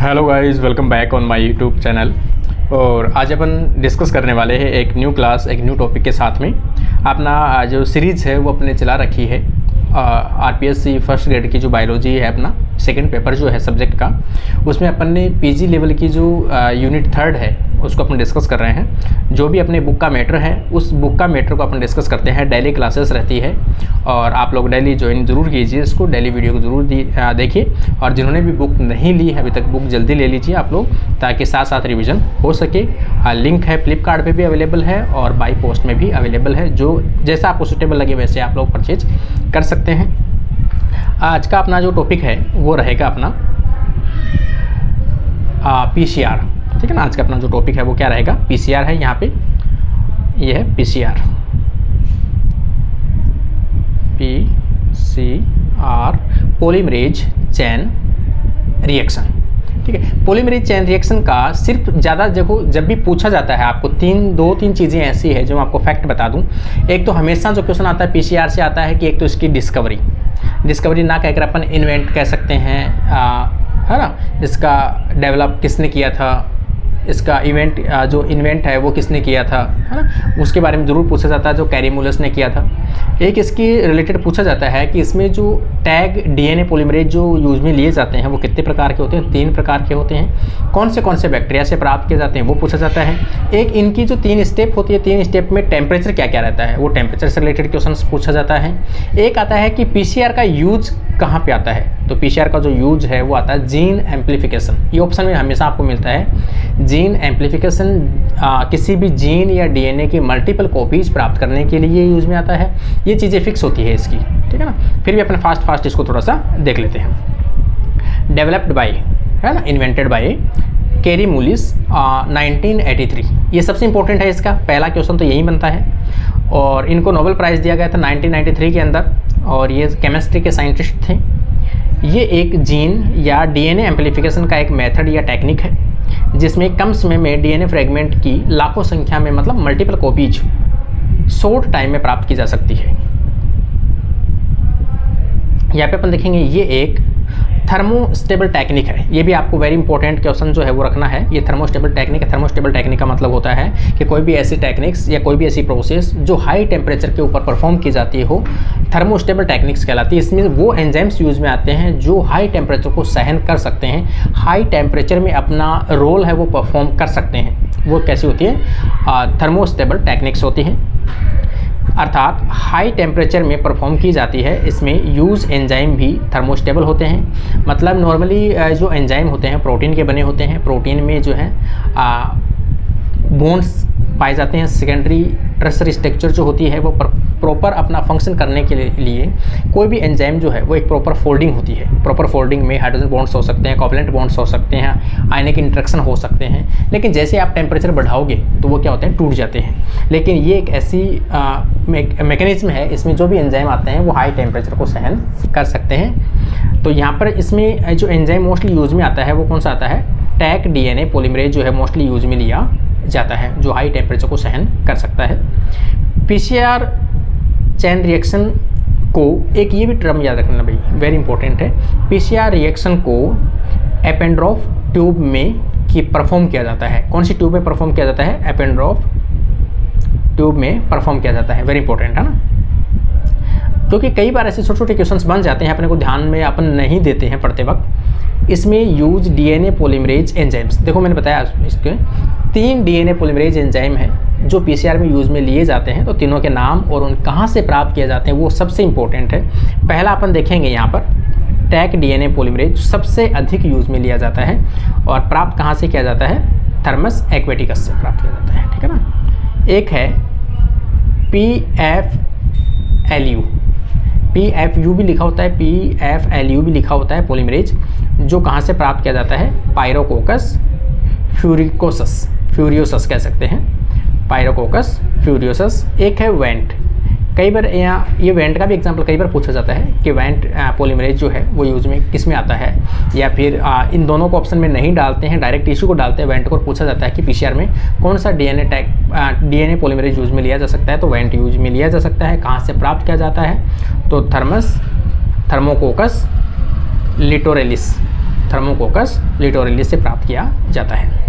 Hello guys, welcome back on my YouTube channel. और आज अपन discuss करने वाले हैं एक न्यू क्लास, एक न्यू टॉपिक के साथ में। अपना जो सीरीज़ है वो अपने चला रखी है आरपीएससी फर्स्ट ग्रेड की जो बायोलॉजी है, अपना सेकंड पेपर जो है सब्जेक्ट का, उसमें अपन ने पीजी लेवल की जो यूनिट थर्ड है उसको अपन डिस्कस कर रहे हैं। जो भी अपने बुक का मैटर है उस बुक का मैटर को अपन डिस्कस करते हैं। डेली क्लासेस रहती है और आप लोग डेली ज्वाइन ज़रूर कीजिए इसको, डेली वीडियो को ज़रूर देखिए। और जिन्होंने भी बुक नहीं ली है अभी तक, बुक जल्दी ले लीजिए आप लोग, ताकि साथ साथ रिवीजन हो सके। लिंक है फ्लिपकार्ट पे भी अवेलेबल है और बाई पोस्ट में भी अवेलेबल है। जो जैसा आपको सूटेबल लगे वैसे आप लोग परचेज कर सकते हैं। आज का अपना जो टॉपिक है वो रहेगा अपना पीसीआर, ठीक है ना। आज का अपना जो टॉपिक है वो क्या रहेगा, पीसीआर है। यहाँ पे ये है पीसीआर, पॉलीमरेज चेन रिएक्शन, ठीक है। पॉलीमरेज चेन रिएक्शन का सिर्फ ज़्यादा देखो, जब भी पूछा जाता है आपको दो तीन चीज़ें ऐसी है जो मैं आपको फैक्ट बता दूं। एक तो हमेशा जो क्वेश्चन आता है पीसीआर से आता है कि एक तो इसकी डिस्कवरी ना कहकर अपन इन्वेंट कह सकते हैं, है ना। इसका डेवलप किसने किया था, इसका इवेंट जो इन्वेंट है वो किसने किया था, है ना, उसके बारे में ज़रूर पूछा जाता है, जो कैरीमुलस ने किया था। एक इसकी रिलेटेड पूछा जाता है कि इसमें जो टैग डीएनए पॉलीमरेज जो यूज में लिए जाते हैं वो कितने प्रकार के होते हैं, 3 प्रकार के होते हैं। कौन से बैक्टीरिया से प्राप्त किए जाते हैं वो पूछा जाता है। एक इनकी जो 3 स्टेप होती है, 3 स्टेप में टेम्परेचर क्या क्या रहता है, वो टेम्परेचर से रिलेटेड क्वेश्चन पूछा जाता है। एक आता है कि पीसीआर का यूज कहाँ पे आता है, तो पीसीआर का जो यूज है वो आता है जीन एम्प्लीफिकेशन। ये ऑप्शन में हमेशा आपको मिलता है। जीन एम्प्लीफिकेशन किसी भी जीन या डीएनए की मल्टीपल कॉपीज प्राप्त करने के लिए यूज में आता है। ये चीज़ें फिक्स होती है इसकी, ठीक है ना। फिर भी अपने फास्ट इसको थोड़ा सा देख लेते हैं। डेवलप्ड बाय, है ना, इन्वेंटेड बाय कैरीमुलिस 1983, ये सबसे इंपॉर्टेंट है। इसका पहला क्वेश्चन तो यही बनता है। और इनको नोबेल प्राइज़ दिया गया था 1993 के अंदर, और ये केमिस्ट्री के साइंटिस्ट थे। ये एक जीन या डीएनए एम्प्लीफिकेशन का एक मेथड या टेक्निक है जिसमें कम समय में डीएनए फ्रेगमेंट की लाखों संख्या में, मतलब मल्टीपल कॉपीज शॉर्ट टाइम में प्राप्त की जा सकती है। यहाँ पे अपन देखेंगे ये एक थर्मोस्टेबल टेक्निक है। ये भी आपको वेरी इंपॉर्टेंट क्वेश्चन जो है वो रखना है। ये थर्मोस्टेबल टेक्निक है। थर्मोस्टेबल टेक्निक का मतलब होता है कि कोई भी ऐसी टेक्निक्स या कोई भी ऐसी प्रोसेस जो हाई टेम्परेचर के ऊपर परफॉर्म की जाती हो, थर्मोस्टेबल टेक्निक्स कहलाती है। इसमें वो एंजाइम्स यूज में आते हैं जो हाई टेम्परेचर को सहन कर सकते हैं, हाई टेम्परेचर में अपना रोल है वो परफॉर्म कर सकते हैं। वो कैसी होती है, थर्मोस्टेबल टेक्निक्स होती हैं, अर्थात हाई टेम्परेचर में परफॉर्म की जाती है। इसमें यूज एंजाइम भी थर्मोस्टेबल होते हैं। मतलब नॉर्मली जो एंजाइम होते हैं प्रोटीन के बने होते हैं। प्रोटीन में जो है बॉन्ड्स पाए जाते हैं। सेकेंडरी टर्सरी स्ट्रक्चर जो होती है वो प्रॉपर अपना फंक्शन करने के लिए कोई भी एंजाइम जो है वो एक प्रॉपर फोल्डिंग होती है। प्रॉपर फोल्डिंग में हाइड्रोजन बॉन्ड्स हो सकते हैं, कोवलेंट बॉन्ड्स हो सकते हैं, आयनिक इंटरेक्शन हो सकते हैं। लेकिन जैसे आप टेम्परेचर बढ़ाओगे तो वो क्या होते हैं, टूट जाते हैं। लेकिन ये एक ऐसी मैकेनिज्म है, इसमें जो भी एंजाइम आते हैं वो हाई टेम्परेचर को सहन कर सकते हैं। तो यहाँ पर इसमें जो एंजाइम मोस्टली यूज में आता है वो कौन सा आता है, टैग डीएनए पॉलीमरेज जो है मोस्टली यूज में लिया जाता है, जो हाई टेम्परेचर को सहन कर सकता है। पीसीआर चेन रिएक्शन को एक ये भी टर्म याद रखना भाई, वेरी इंपॉर्टेंट है। पीसीआर रिएक्शन को एपेंड्रॉफ ट्यूब में परफॉर्म किया जाता है। कौन सी ट्यूब में परफॉर्म किया जाता है, एपेंड्रॉफ ट्यूब में परफॉर्म किया जाता है। वेरी इंपॉर्टेंट है ना, क्योंकि कई बार ऐसे छोटे छोटे क्वेश्चंस बन जाते हैं, अपने को ध्यान में अपन नहीं देते हैं पढ़ते वक्त। इसमें यूज डीएनए पॉलीमरेज एंजाइम्स, देखो मैंने बताया इसके 3 डीएनए पॉलीमरेज एंजाइम हैं जो पीसीआर में यूज़ में लिए जाते हैं। तो तीनों के नाम और उन कहाँ से प्राप्त किए जाते हैं वो सबसे इंपॉर्टेंट है। पहला अपन देखेंगे यहाँ पर टैग डीएनए पॉलीमरेज सबसे अधिक यूज़ में लिया जाता है और प्राप्त कहाँ से किया जाता है, थर्मस एक्वेटिकस से प्राप्त किया जाता है, ठीक है ना। एक है PFLU भी लिखा होता है, PFLU भी लिखा होता है पॉलीमरेज, जो कहाँ से प्राप्त किया जाता है, पायरोकोकस फ्यूरियोसस कह सकते हैं, पायरोकोकस फ्यूरियोसस। एक है वेंट, कई बार यहाँ ये वेंट का भी एग्जांपल कई बार पूछा जाता है कि वेंट पॉलीमरेज जो है वो यूज में किस में आता है, या फिर इन दोनों को ऑप्शन में नहीं डालते हैं, डायरेक्ट इशू को डालते हैं। वेंट को पूछा जाता है कि पीसीआर में कौन सा डीएनए पॉलीमरेज यूज में लिया जा सकता है, तो वेंट यूज में लिया जा सकता है। कहाँ से प्राप्त किया जाता है, तो थर्मोकोकस लिटोरेलिस थर्मोकोकस लिटोरली से प्राप्त किया जाता है।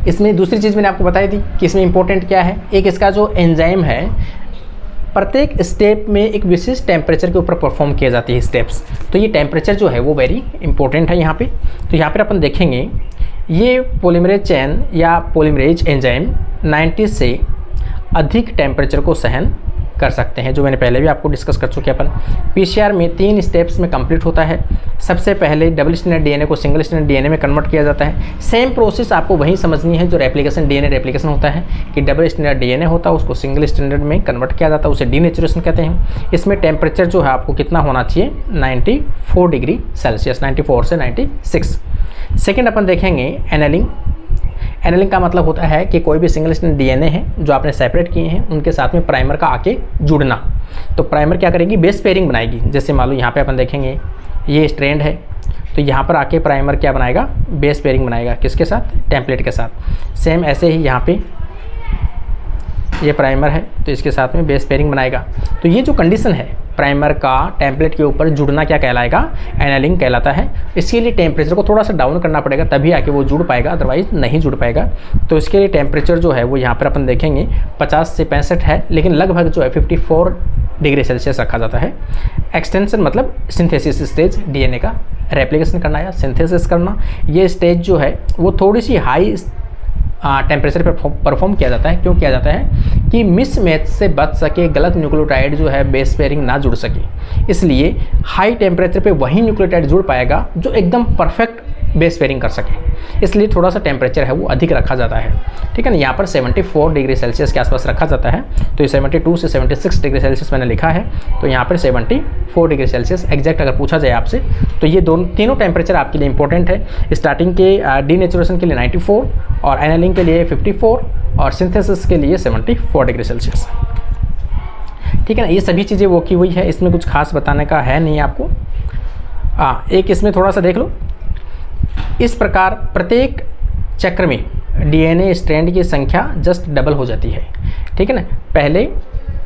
इसमें दूसरी चीज़ मैंने आपको बताई थी कि इसमें इंपॉर्टेंट क्या है, एक इसका जो एंजाइम है प्रत्येक स्टेप में एक विशेष टेम्परेचर के ऊपर परफॉर्म किए जाती है स्टेप्स, तो ये टेम्परेचर जो है वो वेरी इंपॉर्टेंट है यहाँ पे। तो यहाँ पर अपन देखेंगे ये पॉलीमरेज चेन या पॉलीमरेज एंजाइम 90 से अधिक टेम्परेचर को सहन कर सकते हैं, जो मैंने पहले भी आपको डिस्कस कर चुके अपन। पीसीआर में 3 स्टेप्स में कंप्लीट होता है। सबसे पहले डबल स्ट्रैंडेड डीएनए को सिंगल स्ट्रैंडेड डीएनए में कन्वर्ट किया जाता है। सेम प्रोसेस आपको वही समझनी है जो रेप्लिकेशन डीएनए रेप्लिकेशन होता है कि डबल स्ट्रैंडेड डीएनए होता है उसको सिंगल स्ट्रैंडेड में कन्वर्ट किया जाता है, उसे डीनेचुरेशन कहते हैं। इसमें टेम्परेचर जो है आपको कितना होना चाहिए 94 डिग्री सेल्सियस, 94 से 96। सेकेंड अपन देखेंगे एनेलिंग। एनेलिंग का मतलब होता है कि कोई भी सिंगल स्ट्रैंड डीएनए है जो आपने सेपरेट किए हैं उनके साथ में प्राइमर का आके जुड़ना। तो प्राइमर क्या करेगी, बेस पेयरिंग बनाएगी। जैसे मान लो यहाँ पे अपन देखेंगे ये स्ट्रैंड है, तो यहाँ पर आके प्राइमर क्या बनाएगा, बेस पेयरिंग बनाएगा। किसके साथ, टेम्पलेट के साथ। सेम ऐसे ही यहाँ पे ये प्राइमर है तो इसके साथ में बेस पेयरिंग बनाएगा। तो ये जो कंडीशन है प्राइमर का टेम्पलेट के ऊपर जुड़ना क्या कहलाएगा, एनेलिंग कहलाता है। इसके लिए टेम्परेचर को थोड़ा सा डाउन करना पड़ेगा तभी आके वो जुड़ पाएगा, अदरवाइज नहीं जुड़ पाएगा। तो इसके लिए टेम्परेचर जो है वो यहाँ पर अपन देखेंगे 50 से 65 है, लेकिन लगभग जो है 54 डिग्री सेल्सियस रखा जाता है। एक्सटेंशन मतलब सिंथेसिस स्टेज, डीएनए का रेप्लिकेशन करना या सिंथेसिस करना, ये स्टेज जो है वो थोड़ी सी हाई टेम्परेचर पर परफॉर्म किया जाता है। क्यों किया जाता है कि मिसमैच से बच सके, गलत न्यूक्लियोटाइड जो है बेस पेयरिंग ना जुड़ सके। इसलिए हाई टेम्परेचर पे वही न्यूक्लियोटाइड जुड़ पाएगा जो एकदम परफेक्ट बेस पेयरिंग कर सके, इसलिए थोड़ा सा टेम्परेचर है वो अधिक रखा जाता है। ठीक है ना, यहाँ पर 74 डिग्री सेल्सियस के आसपास रखा जाता है। तो ये 72 से 76 डिग्री सेल्सियस मैंने लिखा है, तो यहाँ पर 74 डिग्री सेल्सियस एग्जैक्ट अगर पूछा जाए आपसे तो ये तीनों टेम्परेचर आपके लिए इंपॉर्टेंट है। स्टार्टिंग के डीनेचुरेशन के लिए 94 और एनेलिंग के लिए 54 और सिंथेसिस के लिए 74 डिग्री सेल्सियस। ठीक है ना, ये सभी चीज़ें वो की हुई है, इसमें कुछ खास बताने का है नहीं आपको। एक इसमें थोड़ा सा देख लो, इस प्रकार प्रत्येक चक्र में डीएनए स्ट्रैंड की संख्या जस्ट डबल हो जाती है। ठीक है ना, पहले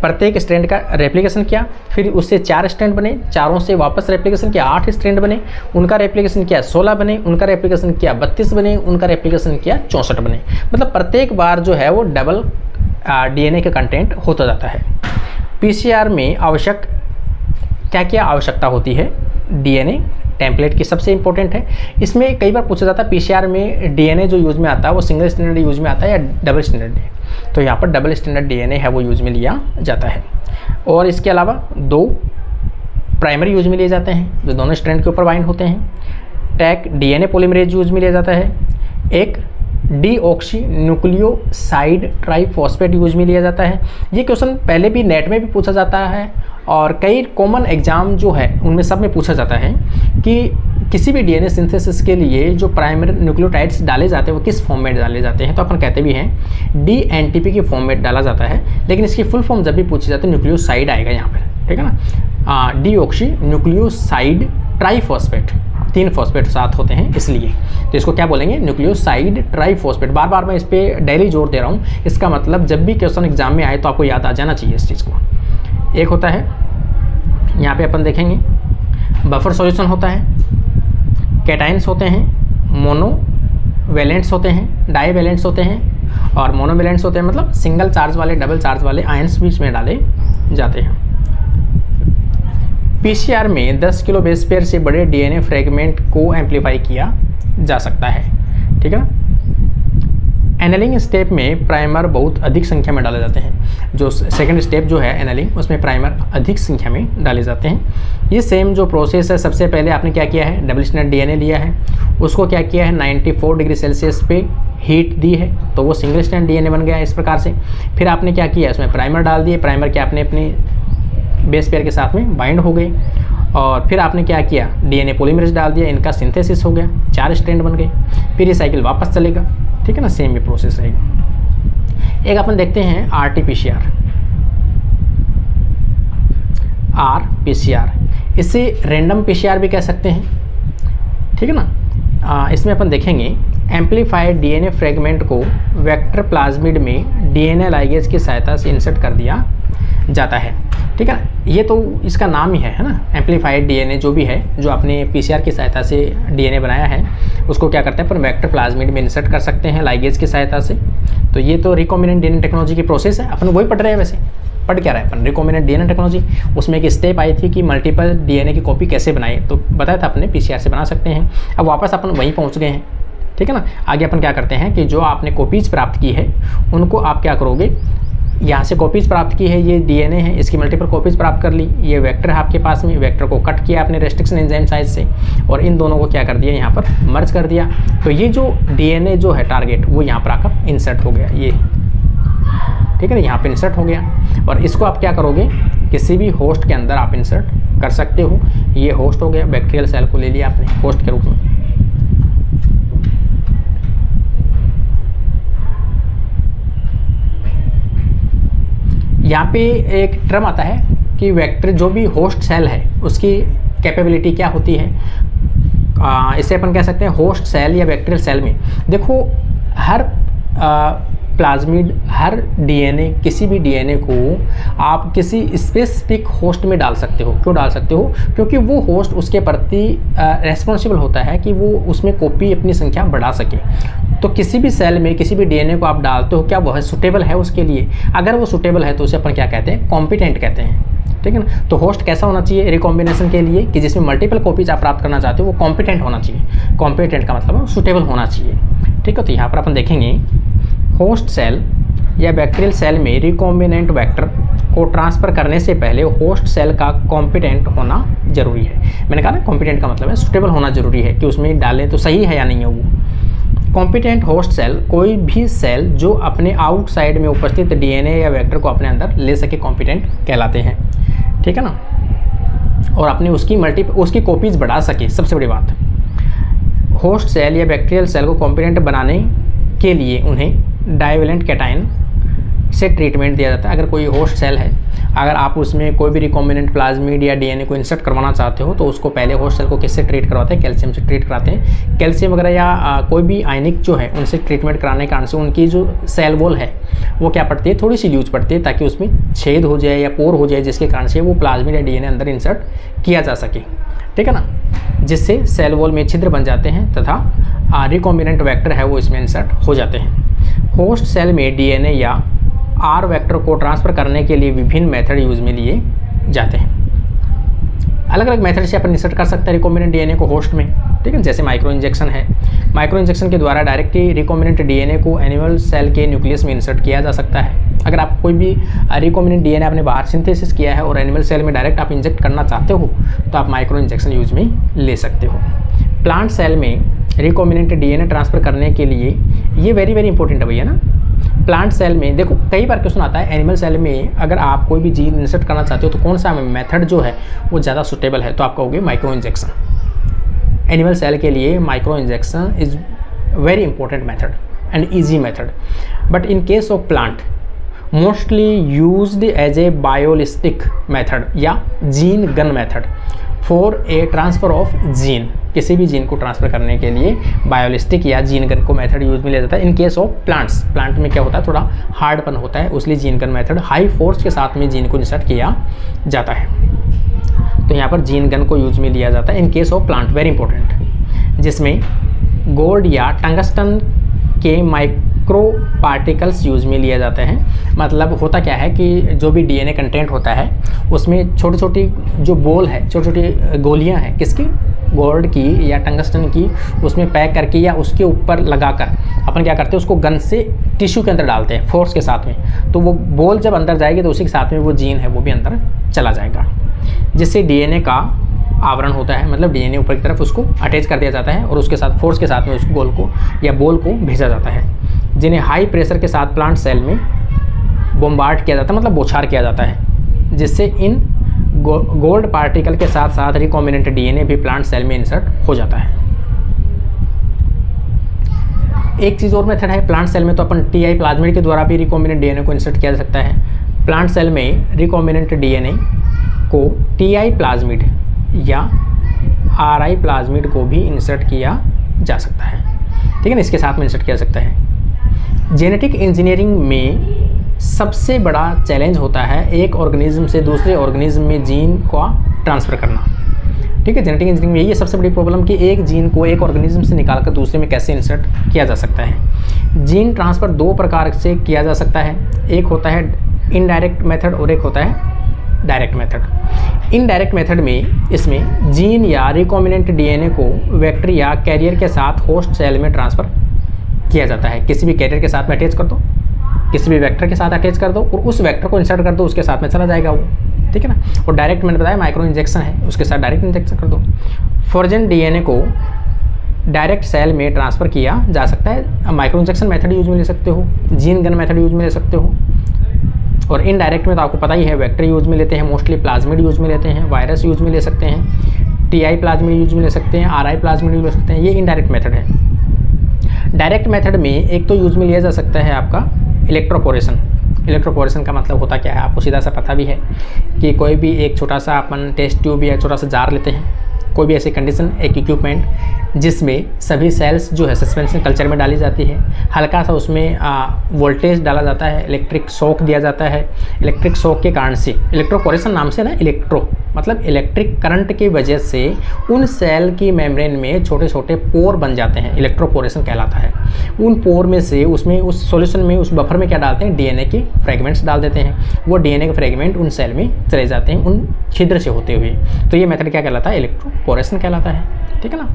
प्रत्येक स्ट्रैंड का रेप्लिकेशन किया, फिर उससे 4 स्ट्रैंड बने, 4 से वापस रेप्लिकेशन किया 8 स्ट्रैंड बने, उनका रेप्लिकेशन किया 16 बने, उनका रेप्लिकेशन किया 32 बने, उनका रेप्लिकेशन किया 64 बने। मतलब प्रत्येक बार जो है वो डबल डीएनए का कंटेंट होता जाता है। पीसीआर में आवश्यक क्या क्या आवश्यकता होती है, डीएनए टेम्पलेट की सबसे इंपॉर्टेंट है। इसमें कई बार पूछा जाता है पीसीआर में डीएनए जो यूज़ में आता है वो सिंगल स्टैंडर्ड यूज़ में आता है या डबल स्टैंडर्ड है, तो यहाँ पर डबल स्टैंडर्ड डीएनए है वो यूज़ में लिया जाता है। और इसके अलावा 2 प्राइमरी यूज़ में लिए जाते हैं जो दोनों स्ट्रैंड के ऊपर बाइंड होते हैं। टैग डीएनए पॉलीमरेज यूज़ में लिया जाता है। एक डीऑक्सी न्यूक्लियोसाइड ट्राइफॉस्फेट यूज में लिया जाता है। ये क्वेश्चन पहले भी नेट में भी पूछा जाता है और कई कॉमन एग्जाम जो है उनमें सब में पूछा जाता है कि किसी भी डीएनए सिंथेसिस के लिए जो प्राइमरी न्यूक्लियोटाइड्स डाले जाते हैं वो किस फॉर्म में डाले जाते हैं, तो अपन कहते भी हैं डीएनटीपी की फॉर्म में डाला जाता है, लेकिन इसकी फुल फॉर्म जब भी पूछी जाती है न्यूक्लियोसाइड आएगा यहाँ पर। ठीक है ना, डीऑक्सी न्यूक्लियोसाइड ट्राइफॉस्फेट, 3 फॉस्फेट साथ होते हैं इसलिए, तो इसको क्या बोलेंगे, न्यूक्लियोसाइड ट्राइफॉस्फेट। बार बार मैं इस पर डेली जोर दे रहा हूँ, इसका मतलब जब भी क्वेश्चन एग्जाम में आए तो आपको याद आ जाना चाहिए इस चीज़ को। एक होता है यहाँ पे अपन देखेंगे बफर सॉल्यूशन होता है, कैटाइंस होते हैं, मोनोवेलेंट्स होते हैं, डाईवेलेंट्स होते हैं और मोनोवेलेंट्स होते हैं, मतलब सिंगल चार्ज वाले डबल चार्ज वाले आयंस बीच में डाले जाते हैं। पीसीआर में 10 किलो बेस पेयर से बड़े डीएनए फ्रेगमेंट को एम्पलीफाई किया जा सकता है। ठीक है ना, एनेलिंग स्टेप में प्राइमर बहुत अधिक संख्या में डाले जाते हैं। जो सेकंड स्टेप जो है एनेलिंग, उसमें प्राइमर अधिक संख्या में डाले जाते हैं। ये सेम जो प्रोसेस है, सबसे पहले आपने क्या किया है, डबल स्टैंडर्ड डीएनए लिया है, उसको क्या किया है 94 डिग्री सेल्सियस पे हीट दी है तो वो सिंगल स्टैंड डीएनए बन गया इस प्रकार से। फिर आपने क्या किया, उसमें प्राइमर डाल दिए, प्राइमर के आपने अपनी बेस पेयर के साथ में बाइंड हो गए और फिर आपने क्या किया, डीएनए पॉलीमरेज डाल दिया, इनका सिंथेसिस हो गया, 4 स्ट्रैंड बन गए, फिर ये साइकिल वापस चलेगा। ठीक है ना, सेम ये प्रोसेस रहेगा। एक अपन देखते हैं आरटीपीसीआर, आरपीसीआर, इसे रैंडम पीसीआर भी कह सकते हैं। ठीक है ना, इसमें अपन देखेंगे एम्पलीफाइड डीएनए फ्रेगमेंट को वेक्टर प्लाज्मिड में डीएनए लाइगेज की सहायता से इंसर्ट कर दिया जाता है। ठीक है ना। ये तो इसका नाम ही है ना, एम्पलीफाइड डीएनए जो भी है, जो आपने पीसीआर की सहायता से डीएनए बनाया है उसको क्या करते हैं अपन वेक्टर प्लाज्मिड में इंसर्ट कर सकते हैं लाइगेज की सहायता से। तो ये तो रिकॉम्बिनेंट डीएनए टेक्नोलॉजी की प्रोसेस है, अपन वही पढ़ रहे हैं। वैसे पढ़ क्या रहा है अपन, रिकॉम्बिनेंट डीएनए टेक्नोलॉजी। उसमें एक स्टेप आई थी कि मल्टीपल डीएनए की कॉपी कैसे बनाए, तो बताया था अपने पीसीआर से बना सकते हैं। अब वापस अपन वहीं पहुँच गए हैं, ठीक है ना। आगे अपन क्या करते हैं कि जो आपने कॉपीज़ प्राप्त की है उनको आप क्या करोगे, यहाँ से कॉपीज़ प्राप्त की है, ये डीएनए है, इसकी मल्टीपल कॉपीज़ प्राप्त कर ली, ये वेक्टर है आपके पास में, वेक्टर को कट किया आपने रेस्ट्रिक्शन एंजाइम साइज से और इन दोनों को क्या कर दिया, यहाँ पर मर्ज कर दिया। तो ये जो डीएनए जो है टारगेट वो यहाँ पर आकर इंसर्ट हो गया, ये ठीक है ना, यहाँ पे इंसर्ट हो गया। और इसको आप क्या करोगे, किसी भी होस्ट के अंदर आप इंसर्ट कर सकते हो। ये होस्ट हो गया, बैक्टीरियल सेल को ले लिया आपने होस्ट के रूप में। यहाँ पे एक टर्म आता है कि वेक्टर जो भी होस्ट सेल है उसकी कैपेबिलिटी क्या होती है। इसे अपन कह सकते हैं होस्ट सेल या बैक्टीरियल सेल में देखो हर प्लाज्मिड, हर डीएनए, किसी भी डीएनए को आप किसी स्पेसिफिक होस्ट में डाल सकते हो। क्यों डाल सकते हो, क्योंकि वो होस्ट उसके प्रति रेस्पॉन्सिबल होता है कि वो उसमें कॉपी अपनी संख्या बढ़ा सके। तो किसी भी सेल में किसी भी डीएनए को आप डालते हो, क्या वह सूटेबल है उसके लिए। अगर वो सूटेबल है तो उसे अपन क्या कहते हैं, कॉम्पिटेंट कहते हैं, ठीक है ना। तो होस्ट कैसा होना चाहिए रिकॉम्बिनेशन के लिए कि जिसमें मल्टीपल कॉपीज आप प्राप्त करना चाहते हो, वो कॉम्पिटेंट होना चाहिए। कॉम्पिटेंट का मतलब सूटेबल होना चाहिए, ठीक है। तो यहाँ पर अपन देखेंगे होस्ट सेल या बैक्टीरियल सेल में रिकॉम्बिनेंट वेक्टर को ट्रांसफ़र करने से पहले होस्ट सेल का कॉम्पिटेंट होना जरूरी है। मैंने कहा ना कॉम्पिटेंट का मतलब है सूटेबल होना जरूरी है कि उसमें डालें तो सही है या नहीं है वो। कॉम्पिटेंट होस्ट सेल कोई भी सेल जो अपने आउटसाइड में उपस्थित डीएनए या वेक्टर को अपने अंदर ले सके कॉम्पिटेंट कहलाते हैं, ठीक है ना। और अपनी उसकी कॉपीज़ बढ़ा सके, सबसे बड़ी बात। होस्ट सेल या बैक्टीरियल सेल को कॉम्पिटेंट बनाने के लिए उन्हें डाइवेलेंट कैटायन से ट्रीटमेंट दिया जाता है। अगर कोई होस्ट सेल है, अगर आप उसमें कोई भी रिकॉम्बिनेंट प्लाज्मिड या डीएनए को इंसर्ट करवाना चाहते हो तो उसको पहले होस्ट सेल को किससे ट्रीट करवाते हैं, कैल्शियम से ट्रीट कराते हैं। कैल्शियम वगैरह या कोई भी आयनिक जो है उनसे ट्रीटमेंट कराने के कारण से उनकी जो सेल वॉल है वो क्या पड़ती है, थोड़ी सी लूज पड़ती है ताकि उसमें छेद हो जाए या पोर हो जाए, जिसके कारण से वो प्लाज्मिड या डीएनए अंदर इंसर्ट किया जा सके, ठीक है ना। जिससे सेल वॉल में छिद्र बन जाते हैं तथा रिकॉम्बिनेंट वेक्टर है वो इसमें इंसर्ट हो जाते हैं। होस्ट सेल में डीएनए या आर वेक्टर को ट्रांसफ़र करने के लिए विभिन्न मेथड यूज में लिए जाते हैं। अलग अलग मेथड से अपन इंसर्ट कर सकते हैं रिकॉम्बिनेंट डीएनए को होस्ट में, ठीक है। जैसे माइक्रो इंजेक्शन है, माइक्रो इंजेक्शन के द्वारा डायरेक्टली रिकॉम्बिनेंट डीएनए को एनिमल सेल के न्यूक्लियस में इंसर्ट किया जा सकता है। अगर आप कोई भी रिकॉम्बिनेंट डीएनए आपने बाहर सिंथेसिस किया है और एनिमल सेल में डायरेक्ट आप इंजेक्ट करना चाहते हो तो आप माइक्रो इंजेक्शन यूज में ले सकते हो। प्लांट सेल में रिकॉम्बिनेंट डीएनए ट्रांसफ़र करने के लिए ये वेरी इंपॉर्टेंट है भैया ना। प्लांट सेल में देखो कई बार क्वेश्चन आता है एनिमल सेल में अगर आप कोई भी जीन इंसर्ट करना चाहते हो तो कौन सा मेथड जो है वो ज़्यादा सुटेबल है, तो आप कहोगे माइक्रो इंजेक्शन। एनिमल सेल के लिए micro injection is very important method and easy method, but in case of plant mostly used as a biolistic method या gene gun method for a transfer of gene. किसी भी gene को transfer करने के लिए biolistic या gene gun को method use में लिया जाता है। In case of plants, plant में क्या होता है थोड़ा हार्डपन होता है, उसलिए gene gun method high force के साथ में जीन को इंसर्ट किया जाता है। तो यहाँ पर जीन गन को यूज में लिया जाता है in case of plant, very important, जिसमें गोल्ड या टंगस्टन के माइक्रो पार्टिकल्स यूज में लिए जाते हैं। मतलब होता क्या है कि जो भी डीएनए कंटेंट होता है उसमें छोटी छोटी जो बोल है, छोटी छोटी गोलियां हैं, किसकी, गोल्ड की या टंगस्टन की, उसमें पैक करके या उसके ऊपर लगाकर अपन क्या करते हैं उसको गन से टिश्यू के अंदर डालते हैं फोर्स के साथ में। तो वो बोल जब अंदर जाएगी तो उसी के साथ में वो जीन है वो भी अंदर चला जाएगा, जिससे डीएनए का आवरण होता है, मतलब डीएनए ऊपर की तरफ उसको अटैच कर दिया जाता है और उसके साथ फोर्स के साथ में उस गोल को या बोल को भेजा जाता है, जिन्हें हाई प्रेशर के साथ प्लांट सेल में बॉम्बार्ड किया जाता है, मतलब बौछार किया जाता है, जिससे इन गोल्ड पार्टिकल के साथ साथ रिकॉम्बिनेंट डीएनए भी प्लांट सेल में इंसर्ट हो जाता है। एक चीज़ और मेथड है, प्लांट सेल में तो अपन टीआई प्लाज्मिड के द्वारा भी रिकॉम्बिनेंट डीएनए को इंसर्ट किया जा सकता है। प्लांट सेल में रिकॉम्बिनेंट डीएनए को टीआई प्लाज्मिड या आरआई प्लाज्मिड को भी इंसर्ट किया जा सकता है, ठीक है ना, इसके साथ में इंसर्ट किया जा सकता है। जेनेटिक इंजीनियरिंग में सबसे बड़ा चैलेंज होता है एक ऑर्गेनिज्म से दूसरे ऑर्गेनिज्म में जीन का ट्रांसफ़र करना। ठीक है, जेनेटिक इंजीनियरिंग में यही है सबसे बड़ी प्रॉब्लम कि एक जीन को एक ऑर्गेनिज्म से निकाल कर दूसरे में कैसे इंसर्ट किया जा सकता है। जीन ट्रांसफ़र दो प्रकार से किया जा सकता है, एक होता है इनडायरेक्ट मेथड और एक होता है डायरेक्ट मेथड। इनडायरेक्ट मेथड में इसमें जीन या रिकॉम्बिनेंट डीएनए को वेक्टर या कैरियर के साथ होस्ट सेल में ट्रांसफ़र किया जाता है। किसी भी कैरियर के साथ में अटैच कर दो, किसी भी वेक्टर के साथ अटैच कर दो और उस वेक्टर को इंसर्ट कर दो, उसके साथ में चला जाएगा वो। ठीक है ना। और डायरेक्ट मैंने बताया माइक्रो इंजेक्शन है, उसके साथ डायरेक्ट इंजेक्शन कर दो। फॉरजन डीएनए को डायरेक्ट सेल में ट्रांसफ़र किया जा सकता है। माइक्रो इंजेक्शन मेथड यूज में ले सकते हो, जीन गन मेथड यूज में ले सकते हो। और इनडायरेक्ट में तो आपको पता ही है वेक्टर यूज में लेते हैं, मोस्टली प्लाज्मिड यूज में लेते हैं, वायरस यूज में ले सकते हैं, टीआई प्लाज्मिड यूज में ले सकते हैं, आरआई प्लाज्मिड यूज ले सकते हैं। ये इनडायरेक्ट मेथड है। डायरेक्ट मेथड में एक तो यूज में लिया जा सकता है आपका इलेक्ट्रोपोरेशन। इलेक्ट्रोपोरेशन का मतलब होता क्या है, आपको सीधा सा पता भी है कि कोई भी एक छोटा सा अपन टेस्ट ट्यूब या छोटा सा जार लेते हैं, कोई भी ऐसी कंडीशन, एक इक्विपमेंट जिसमें सभी सेल्स जो है सस्पेंशन कल्चर में डाली जाती है, हल्का सा उसमें वोल्टेज डाला जाता है, इलेक्ट्रिक शॉक दिया जाता है। इलेक्ट्रिक शॉक के कारण से, इलेक्ट्रोपोरेशन नाम से ना, इलेक्ट्रो मतलब इलेक्ट्रिक करंट की वजह से उन सेल की मेम्ब्रेन में छोटे छोटे पोर बन जाते हैं, इलेक्ट्रोपोरेशन कहलाता है। उन पोर में से उसमें उस सॉल्यूशन में, उस बफर में क्या डालते हैं, डीएनए के फ्रेगमेंट्स डाल देते हैं। वो डीएनए के फ्रेगमेंट उन सेल में चले जाते हैं उन छिद्र से होते हुए। तो ये मेथड क्या कहलाता है, इलेक्ट्रोपोरेशन कहलाता है। ठीक है ना।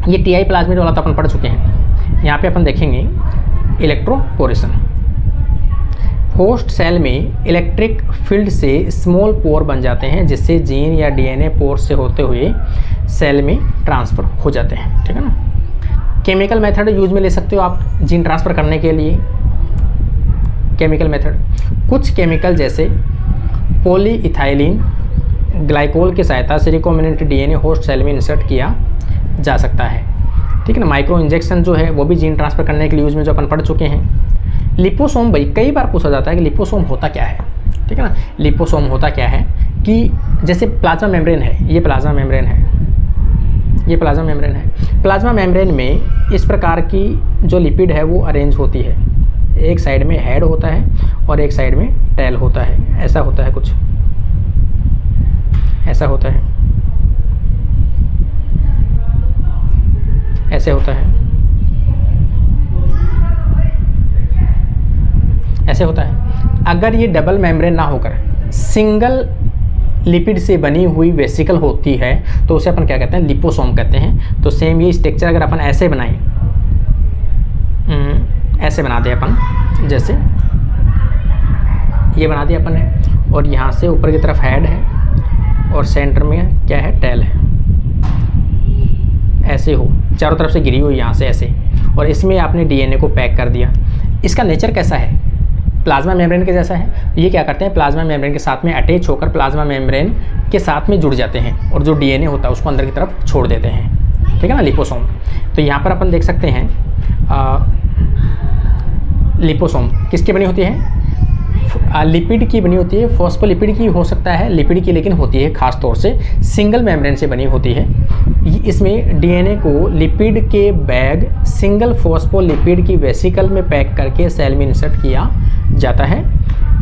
ये टीआई प्लाज्मिड वाला तो अपन पढ़ चुके हैं। यहाँ पे अपन देखेंगे इलेक्ट्रोपोरेशन। होस्ट सेल में इलेक्ट्रिक फील्ड से स्मॉल पोर बन जाते हैं जिससे जीन या डीएनए पोर से होते हुए सेल में ट्रांसफ़र हो जाते हैं। ठीक है ना। केमिकल मेथड यूज में ले सकते हो आप जीन ट्रांसफ़र करने के लिए। केमिकल मेथड, कुछ केमिकल जैसे पॉलीइथाइलिन ग्लाइकोल की सहायता से रिकॉम्बिनेंट डीएनए होस्ट सेल में इंसर्ट किया जा सकता है। ठीक है ना। माइक्रो इंजेक्शन जो है वो भी जीन ट्रांसफ़र करने के लिए यूज में, जो अपन पढ़ चुके हैं। लिपोसोम, भाई कई बार पूछा जाता है कि लिपोसोम होता क्या है। ठीक है ना। लिपोसोम होता क्या है कि जैसे प्लाज्मा मेम्ब्रेन है, ये प्लाज्मा मेम्ब्रेन है, ये प्लाज्मा मेम्ब्रेन है। प्लाज्मा मेम्ब्रेन में इस प्रकार की जो लिपिड है वो अरेंज होती है। एक साइड में हेड होता है और एक साइड में टेल होता है। ऐसा होता है कुछ, ऐसा होता है, ऐसे होता है, ऐसे होता है। अगर ये डबल मेम्ब्रेन ना होकर सिंगल लिपिड से बनी हुई वेसिकल होती है तो उसे अपन क्या कहते हैं, लिपोसोम कहते हैं। तो सेम ये स्ट्रक्चर अगर अपन ऐसे बनाएं, ऐसे बना दे अपन, जैसे ये बना दिया अपन ने, और यहाँ से ऊपर की तरफ हेड है और सेंटर में क्या है, टेल है। ऐसे हो, चारों तरफ से गिरी हुई यहाँ से ऐसे, और इसमें आपने डीएनए को पैक कर दिया। इसका नेचर कैसा है, प्लाज्मा मेम्ब्रेन के जैसा है। ये क्या करते हैं, प्लाज्मा मेम्ब्रेन के साथ में अटैच होकर प्लाज्मा मेम्ब्रेन के साथ में जुड़ जाते हैं और जो डीएनए होता है उसको अंदर की तरफ छोड़ देते हैं। ठीक है ना, लिपोसोम। तो यहाँ पर अपन देख सकते हैं लिपोसोम किसकी बनी होती है, लिपिड की बनी होती है। फॉस्फोलिपिड की हो सकता है, लिपिड की लेकिन होती है खास तौर से सिंगल मेम्ब्रेन से बनी होती है। इसमें डीएनए को लिपिड के बैग सिंगल फॉस्फोलिपिड की वेसिकल में पैक करके सेल में इंसर्ट किया जाता है।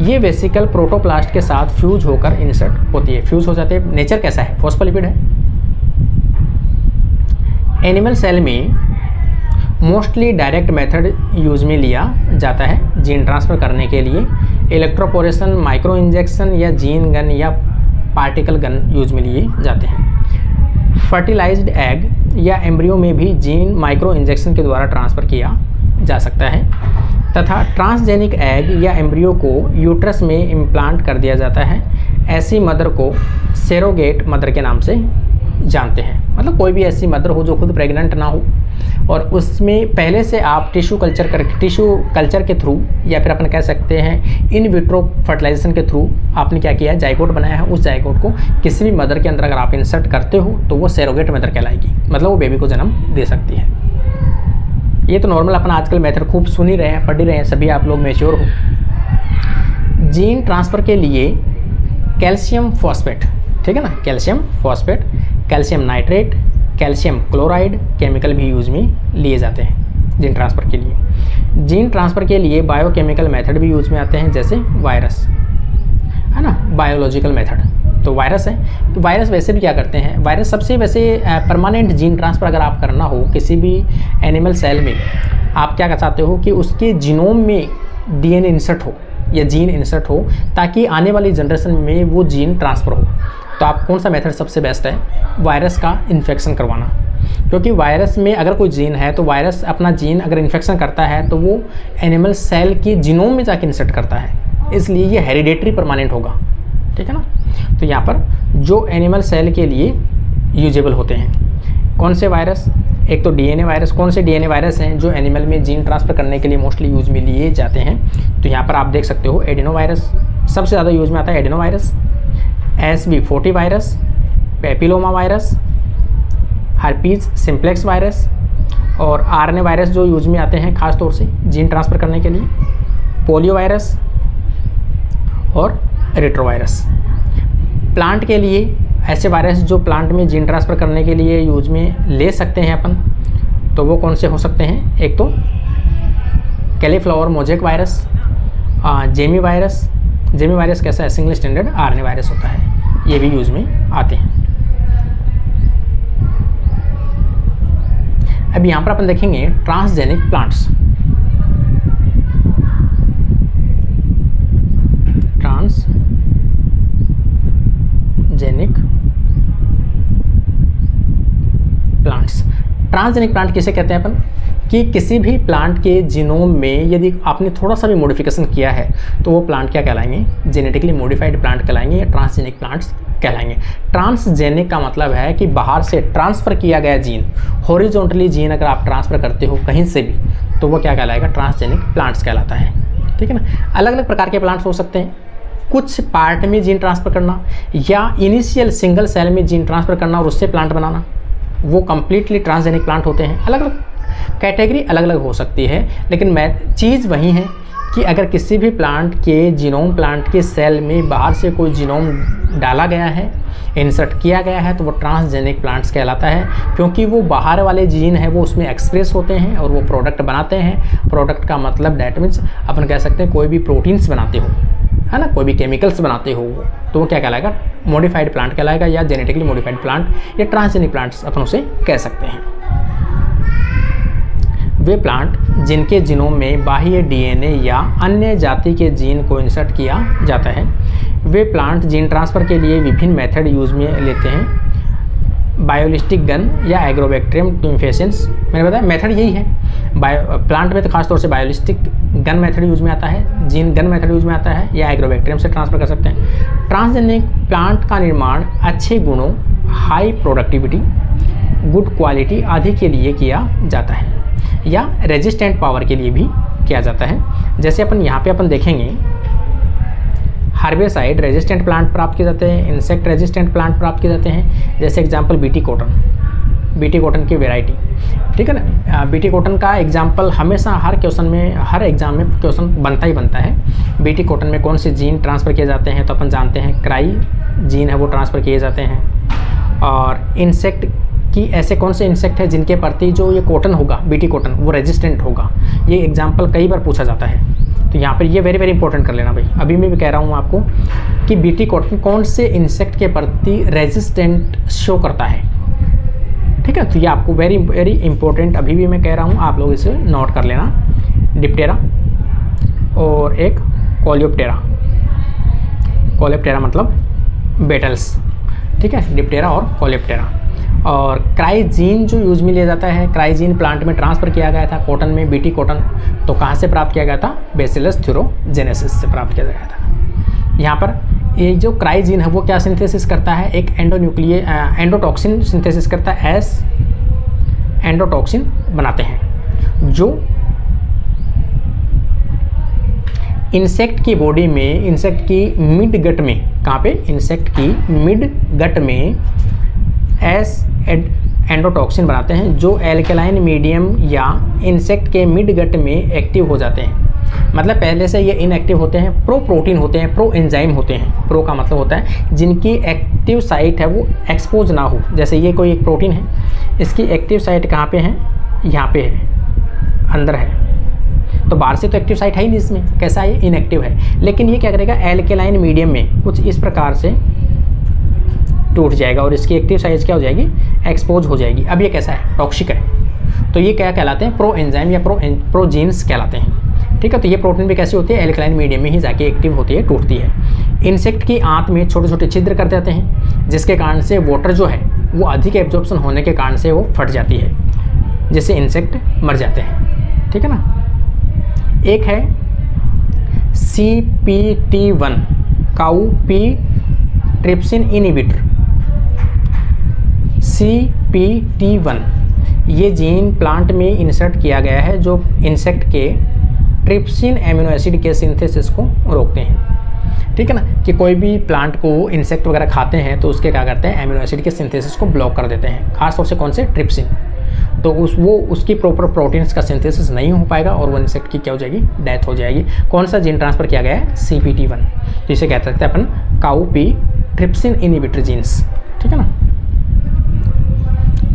ये वेसिकल प्रोटोप्लास्ट के साथ फ्यूज होकर इंसर्ट होती है, फ्यूज हो जाते हैं। नेचर कैसा है, फॉस्फोलिपिड है। एनिमल सेल में मोस्टली डायरेक्ट मेथड यूज में लिया जाता है जीन ट्रांसफ़र करने के लिए। इलेक्ट्रोपोरेशन, माइक्रो इंजेक्शन या जीन गन या पार्टिकल गन यूज में लिए जाते हैं। फर्टिलाइज्ड एग या एम्ब्रियो में भी जीन माइक्रो इंजेक्शन के द्वारा ट्रांसफ़र किया जा सकता है तथा ट्रांसजेनिक एग या एम्ब्रियो को यूट्रस में इम्प्लांट कर दिया जाता है। ऐसी मदर को सेरोगेट मदर के नाम से जानते हैं। मतलब कोई भी ऐसी मदर हो जो खुद प्रेग्नेंट ना हो और उसमें पहले से आप टिश्यू कल्चर के थ्रू या फिर अपन कह सकते हैं इन विट्रो फर्टिलाइजेशन के थ्रू आपने क्या किया, जाइगोट बनाया है। उस जाइगोट को किसी भी मदर के अंदर अगर आप इंसर्ट करते हो तो वो सेरोगेट मदर कहलाएगी, मतलब वो बेबी को जन्म दे सकती है। ये तो नॉर्मल अपन आजकल मेथड खूब सुन ही रहे हैं, पढ़ ही रहे हैं, सभी आप लोग मैच्योर हो। जीन ट्रांसफ़र के लिए कैल्शियम फॉस्फेट, ठीक है ना, calcium phosphate, calcium nitrate, calcium chloride chemical भी यूज में लिए जाते हैं जीन ट्रांसफ़र के लिए। जीन ट्रांसफ़र के लिए बायोकेमिकल मेथड भी यूज में आते हैं, जैसे वायरस, है ना, बायोलॉजिकल मेथड। तो वायरस है, तो वायरस वैसे भी क्या करते हैं, वायरस सबसे वैसे परमानेंट जीन ट्रांसफ़र अगर आप करना हो किसी भी एनिमल सेल में, आप क्या कर चाहते हो कि उसके जीनोम में डीएनए इंसर्ट हो या जीन इंसर्ट हो, ताकि आने वाली जनरेशन में वो जीन ट्रांसफ़र हो। तो आप कौन सा मेथड सबसे बेस्ट है, वायरस का इन्फेक्शन करवाना, क्योंकि वायरस में अगर कोई जीन है तो वायरस अपना जीन अगर इन्फेक्शन करता है तो वो एनिमल सेल के जीनोम में जाके इंसर्ट करता है, इसलिए ये हेरिडेटरी परमानेंट होगा, ठीक है ना। तो यहाँ पर जो एनिमल सेल के लिए यूजेबल होते हैं कौन से वायरस, एक तो डीएनए वायरस। कौन से डीएनए वायरस हैं जो एनिमल में जीन ट्रांसफ़र करने के लिए मोस्टली यूज में लिए जाते हैं, तो यहाँ पर आप देख सकते हो एडिनो वायरस सबसे ज़्यादा यूज में आता है, adeno virus, SV40 virus, papilloma virus, herpes simplex virus, और आरएनए वायरस जो यूज में आते हैं खास तौर से जीन ट्रांसफ़र करने के लिए, पोलियो वायरस और रेट्रोवायरस। प्लांट के लिए ऐसे वायरस जो प्लांट में जीन ट्रांसफ़र करने के लिए यूज में ले सकते हैं अपन, तो वो कौन से हो सकते हैं, एक तो cauliflower mosaic virus, Jamie virus. Jamie virus कैसा है, सिंगल स्टैंडर्ड आरएनए वायरस होता है, ये भी यूज में आते हैं। अब यहाँ पर अपन देखेंगे transgenic plants. Transgenic plants, transgenic plant किसे कहते हैं अपन, कि किसी भी प्लांट के जीनोम में यदि आपने थोड़ा सा भी मॉडिफिकेशन किया है तो वो प्लांट क्या कहलाएंगे, जेनेटिकली मॉडिफाइड प्लांट कहलाएंगे या ट्रांसजेनिक प्लांट्स कहलाएंगे। ट्रांसजेनिक का मतलब है कि बाहर से ट्रांसफ़र किया गया जीन, हॉरिजॉन्टली जीन अगर आप ट्रांसफ़र करते हो कहीं से भी, तो वो क्या कहलाएगा, ट्रांसजेनिक प्लांट्स कहलाता है, ठीक है ना। अलग अलग प्रकार के प्लांट्स हो सकते हैं, कुछ पार्ट में जीन ट्रांसफ़र करना या इनिशियल सिंगल सेल में जीन ट्रांसफ़र करना और उससे प्लांट बनाना, वो कम्प्लीटली ट्रांसजेनिक प्लांट होते हैं। अलग अलग कैटेगरी अलग अलग हो सकती है, लेकिन चीज़ वही है कि अगर किसी भी प्लांट के जीनोम, प्लांट के सेल में बाहर से कोई जीनोम डाला गया है, इंसर्ट किया गया है, तो वो ट्रांसजेनिक प्लांट्स कहलाता है, क्योंकि वो बाहर वाले जीन है वो उसमें एक्सप्रेस होते हैं और वो प्रोडक्ट बनाते हैं। प्रोडक्ट का मतलब डैट मीन्स अपन कह सकते हैं कोई भी प्रोटीन्स बनाते हो, है ना, कोई भी केमिकल्स बनाते हो, तो वो क्या कहलाएगा, मॉडिफाइड प्लांट कहलाएगा या जेनेटिकली मॉडिफाइड प्लांट या ट्रांसजेनिक प्लांट्स अपन उसे कह सकते हैं। वे प्लांट जिनके जीनोम में बाह्य डीएनए या अन्य जाति के जीन को इंसर्ट किया जाता है, वे प्लांट जीन ट्रांसफ़र के लिए विभिन्न मेथड यूज में लेते हैं, बायोलिस्टिक गन या एग्रोबैक्टीरियम ट्यूम्फेसेंस। मैंने बताया मेथड यही है, प्लांट में तो खासतौर से बायोलिस्टिक गन मेथड यूज में आता है, जीन गन मेथड यूज में आता है, या एग्रोबैक्टीरियम से ट्रांसफ़र कर सकते हैं। ट्रांसजेनिक प्लांट का निर्माण अच्छे गुणों, हाई प्रोडक्टिविटी, गुड क्वालिटी आदि के लिए किया जाता है या रेजिस्टेंट पावर के लिए भी किया जाता है। जैसे अपन यहाँ पे अपन देखेंगे हार्बेसाइड रेजिस्टेंट प्लांट प्राप्त किए जाते हैं, इंसेक्ट रेजिस्टेंट प्लांट प्राप्त किए जाते हैं, जैसे एग्जांपल बीटी कॉटन की वैरायटी, ठीक है ना। बीटी कॉटन का एग्जांपल हमेशा हर क्वेश्चन में, हर एग्जाम में क्वेश्चन बनता ही बनता है। बीटी कॉटन में कौन से जीन ट्रांसफ़र किए जाते हैं, तो अपन जानते हैं क्राई जीन है वो ट्रांसफ़र किए जाते हैं। और इंसेक्ट कि ऐसे कौन से इंसेक्ट है जिनके प्रति जो ये कॉटन होगा, बीटी कॉटन, वो रेजिस्टेंट होगा, ये एग्जांपल कई बार पूछा जाता है। तो यहाँ पर ये वेरी वेरी इंपॉर्टेंट कर लेना भाई। अभी मैं भी कह रहा हूँ आपको कि बीटी कॉटन कौन से इंसेक्ट के प्रति रेजिस्टेंट शो करता है, ठीक है। तो ये आपको वेरी वेरी इंपॉर्टेंट अभी भी मैं कह रहा हूँ, आप लोग इसे नोट कर लेना। डिप्टेरा और एक कोलेप्टेरा मतलब बेटल्स, ठीक है, डिप्टेरा और कोलेप्टेरा। और क्राइजीन जो यूज में लिया जाता है, क्राइजीन प्लांट में ट्रांसफ़र किया गया था कॉटन में, बीटी कॉटन, तो कहाँ से प्राप्त किया गया था, बेसिलस थ्यूरोजेनेसिस से प्राप्त किया गया था। यहाँ पर ये जो क्राइजीन है वो क्या सिंथेसिस करता है, एक एंडोटॉक्सिन सिंथेसिस करता है, एंडोटॉक्सिन बनाते हैं जो इंसेक्ट की बॉडी में, इंसेक्ट की मिड गट में, कहाँ पे, इंसेक्ट की मिड गट में एंडोटॉक्सिन बनाते हैं जो एल्कलाइन मीडियम या इंसेक्ट के मिड गट में एक्टिव हो जाते हैं। मतलब पहले से ये इनएक्टिव होते हैं, प्रो प्रोटीन होते हैं, प्रो एंजाइम होते हैं। प्रो का मतलब होता है जिनकी एक्टिव साइट है वो एक्सपोज ना हो। जैसे ये कोई एक प्रोटीन है, इसकी एक्टिव साइट कहाँ पे है, यहाँ पे है, अंदर है, तो बाहर से तो एक्टिव साइट है ही नहीं इसमें, कैसा है, इनएक्टिव है। लेकिन ये क्या करेगा, एल्केलाइन मीडियम में कुछ इस प्रकार से टूट जाएगा और इसकी एक्टिव साइट क्या हो जाएगी, एक्सपोज हो जाएगी। अब ये कैसा है, टॉक्सिक है। तो ये क्या कहलाते हैं, प्रो एंजाइम या प्रोजीन्स कहलाते हैं। ठीक है, तो ये प्रोटीन भी कैसी होती है, एल्कलाइन मीडियम में ही जाके एक्टिव होती है, टूटती है। इंसेक्ट की आंत में छोटे छोटे छिद्र कर देते हैं, जिसके कारण से वाटर जो है वो अधिक एब्जॉर्प्शन होने के कारण से वो फट जाती है, जिससे इंसेक्ट मर जाते हैं। ठीक है ना। एक है CPT1 cow P trypsin inhibitor. CPT1 ये जीन प्लांट में इंसर्ट किया गया है जो इंसेक्ट के ट्रिप्सिन एमिनो एसिड के सिंथेसिस को रोकते हैं। ठीक है ना, कि कोई भी प्लांट को इंसेक्ट वगैरह खाते हैं तो उसके क्या करते हैं, एमिनो एसिड के सिंथेसिस को ब्लॉक कर देते हैं, खासतौर से कौन से, ट्रिप्सिन। तो उसकी प्रॉपर प्रोटीन्स का सिंथेसिस नहीं हो पाएगा और वो इंसेक्ट की क्या हो जाएगी, डेथ हो जाएगी। कौन सा जीन ट्रांसफर किया गया है, CPT1। तो इसे कह सकते हैं अपन cowpea trypsin inhibitor genes. ठीक है ना।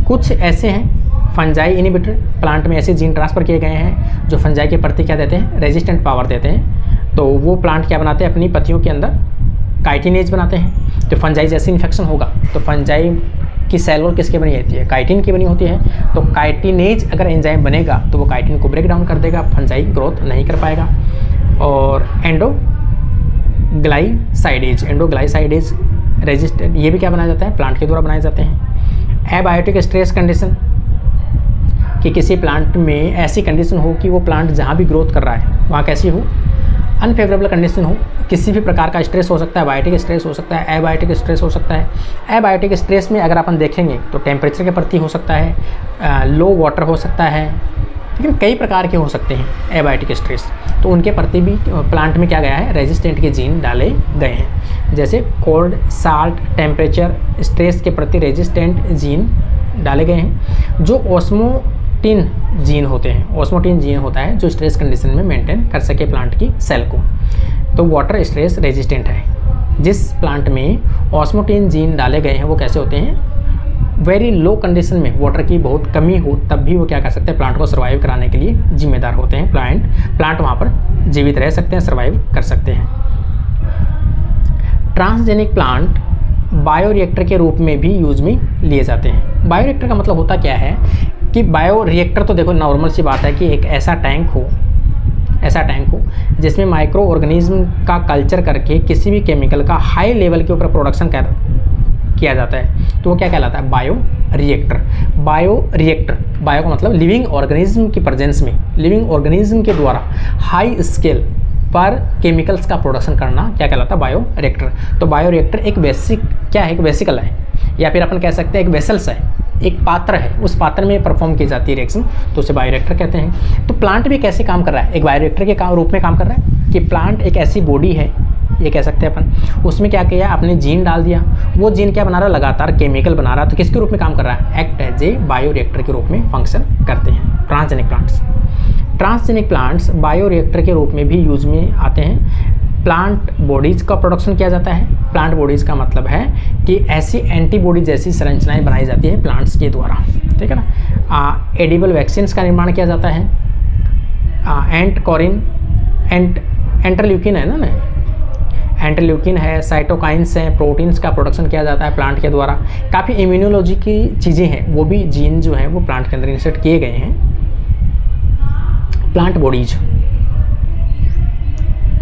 कुछ ऐसे हैं फंजाई इनहिबिटर, प्लांट में ऐसे जीन ट्रांसफ़र किए गए हैं जो फंजाई के प्रति क्या देते हैं, रेजिस्टेंट पावर देते हैं। तो वो प्लांट क्या बनाते हैं, अपनी पत्तियों के अंदर काइटिनेज बनाते हैं। तो फंजाई जैसे इन्फेक्शन होगा तो फंजाई की सेल वॉल किसकी बनी होती है, काइटिन की बनी होती है। तो काइटिनेज अगर एंजाइम बनेगा तो वो काइटिन को ब्रेक डाउन कर देगा, फंजाई ग्रोथ नहीं कर पाएगा। और एंडोग्लाइसाइडेज रेजिस्टेंट, ये भी क्या बनाया जाता है, प्लांट के द्वारा बनाए जाते हैं। एबायोटिक स्ट्रेस कंडीशन, कि किसी प्लांट में ऐसी कंडीशन हो कि वो प्लांट जहाँ भी ग्रोथ कर रहा है वहाँ कैसी हो, अनफेवरेबल कंडीशन हो, किसी भी प्रकार का स्ट्रेस हो सकता है, बायोटिक स्ट्रेस हो सकता है, एबायोटिक स्ट्रेस हो सकता है। एबायोटिक स्ट्रेस में अगर अपन देखेंगे तो टेम्परेचर के प्रति हो सकता है, लो वाटर हो सकता है, लेकिन कई प्रकार के हो सकते हैं एबायोटिक स्ट्रेस। तो उनके प्रति भी प्लांट में क्या गया है, रेजिस्टेंट के जीन डाले गए हैं। जैसे कोल्ड, साल्ट, टेम्परेचर, स्ट्रेस के प्रति रेजिस्टेंट जीन डाले गए हैं। जो ऑस्मोटिन जीन होते हैं, ऑस्मोटिन जीन होता है जो स्ट्रेस कंडीशन में मेंटेन कर सके प्लांट की सेल को। तो वाटर स्ट्रेस रेजिस्टेंट है। जिस प्लांट में ऑस्मोटिन जीन डाले गए हैं वो कैसे होते हैं, वेरी लो कंडीशन में वाटर की बहुत कमी हो तब भी वो क्या कर सकते हैं, प्लांट को सर्वाइव कराने के लिए जिम्मेदार होते हैं। प्लांट वहाँ पर जीवित रह सकते हैं, सर्वाइव कर सकते हैं। ट्रांसजेनिक प्लांट बायोरिएक्टर के रूप में भी यूज में लिए जाते हैं। बायोरिएक्टर का मतलब होता क्या है कि बायोरिएक्टर तो देखो नॉर्मल सी बात है कि एक ऐसा टैंक हो जिसमें माइक्रो ऑर्गेनिज्म का कल्चर करके किसी भी केमिकल का हाई लेवल के ऊपर प्रोडक्शन किया जाता है, तो वो क्या कहलाता है, बायोरिएक्टर। बायो का मतलब लिविंग ऑर्गेनिज्म की प्रेजेंस में, लिविंग ऑर्गेनिज्म के द्वारा हाई स्केल पर केमिकल्स का प्रोडक्शन करना क्या कहलाता है, बायोरिएक्टर। तो बायोरिएक्टर एक बेसिक क्या है, एक वेसिकल है, या फिर अपन कह सकते हैं एक वेसल्स है, एक पात्र है, उस पात्र में परफॉर्म की जाती है रिएक्शन, तो उसे बायोरिएक्टर कहते हैं। तो प्लांट भी कैसे काम कर रहा है, एक बायोरिएक्टर के रूप में काम कर रहा है कि प्लांट एक ऐसी बॉडी है, ये कह सकते हैं अपन, उसमें क्या किया, आपने जीन डाल दिया, वो जीन क्या बना रहा है, लगातार केमिकल बना रहा है, तो किसके रूप में काम कर रहा है, एक्ट एज ए बायोरिएक्टर के रूप में फंक्शन करते हैं ट्रांसजेनिक प्लांट्स बायोरिएक्टर के रूप में भी यूज में आते हैं। प्लांट बॉडीज़ का प्रोडक्शन किया जाता है। प्लांट बॉडीज़ का मतलब है कि ऐसी एंटीबॉडी जैसी संरचनाएं बनाई जाती है प्लांट्स के द्वारा, ठीक है ना। एडिबल वैक्सीन्स का निर्माण किया जाता है। एंटरल्यूकिन है ना, एंटरल्यूकिन है, साइटोकाइंस हैं, प्रोटीन्स का प्रोडक्शन किया जाता है प्लांट के द्वारा। काफ़ी इम्यूनोलॉजी की चीज़ें हैं, वो भी जीन जो है वो प्लांट के अंदर इंसर्ट किए गए हैं। प्लांट बॉडीज